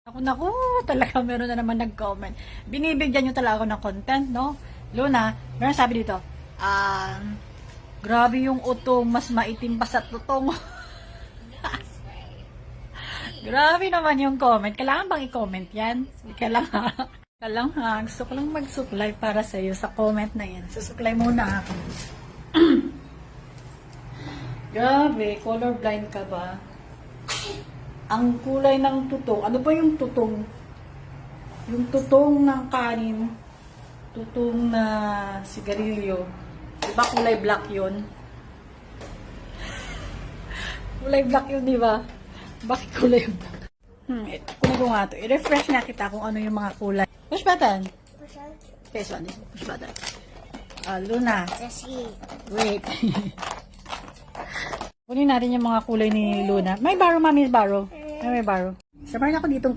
Naku, talaga meron na naman nag-comment. Binibigyan nyo talaga ako ng content, no? Luna, meron sabi dito, grabe yung utong, mas maitim pa sa tutong. Grabe naman yung comment. Kailangan bang i-comment yan? Kailangan. Gusto ko lang mag-supply para sa iyo sa comment na yan. Susupply muna ako. Grabe, colorblind ka ba? Ang kulay ng tutong. Ano ba yung tutong? Yung tutong ng kanin. Tutong na sigarilyo. Diba kulay black yun? Kulay black yun, diba? Bakit kulay black? Kunin ko nga ito. I-refresh na kita kung ano yung mga kulay. Push button. Face one. Push button. Luna. Wait. Kunin natin yung mga kulay ni Luna. May baro, mami, baro. May baro. Sabay na ako ditong